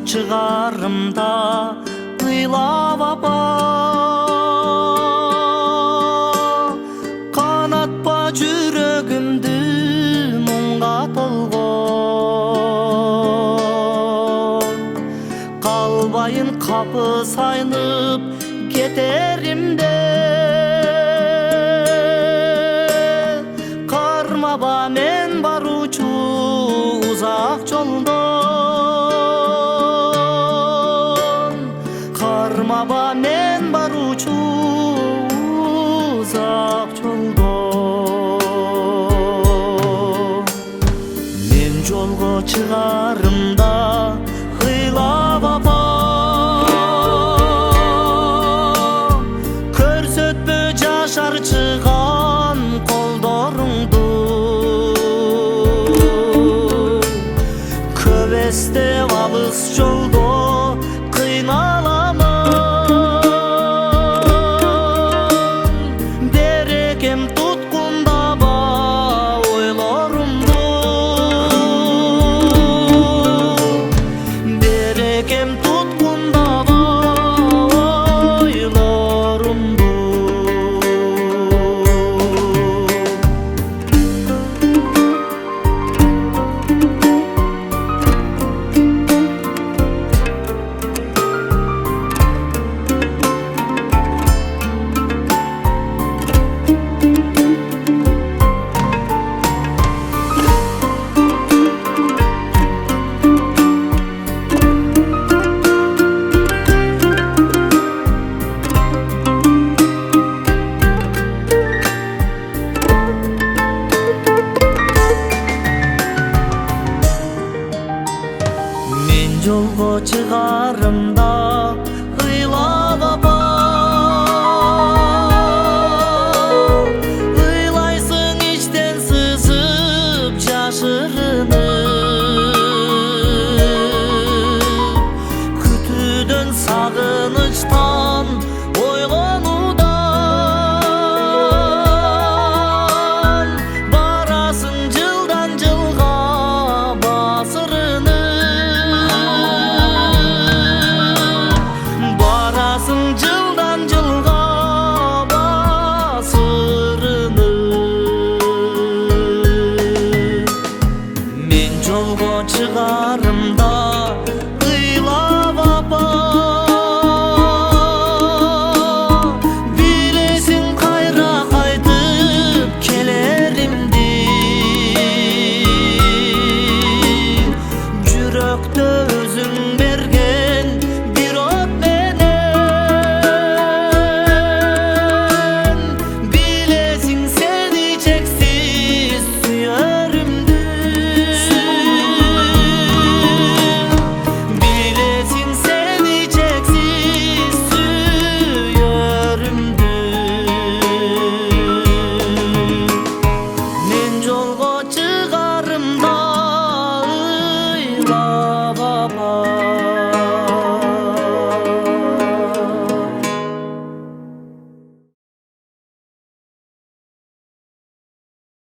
чыгарымда ыйлап апа, канатпа жүрөгүмдү муңга толгон. Калбайын капы сайынып кетеримде, кармаба мен баручу узак жолдон. Кармаба мен баручу узак жолдон. Мен жолго чыгарымда ыйлап апа, көрсөтпө жашарчыган колдоруңду. Көп эстеп алыс жолдо кыйналамын, берекем туткундаба ойлорумду, берекем туткундаба ойлорумду. Жолго чыгарымда ыйлап апа, ыйлайсың içten сызып жашырынып, күтүүдөн сагынычтан ойлонуудан, барасың жылдан жылга басырынып, жылдан жылга басырынып. Мен жолго чыгарымда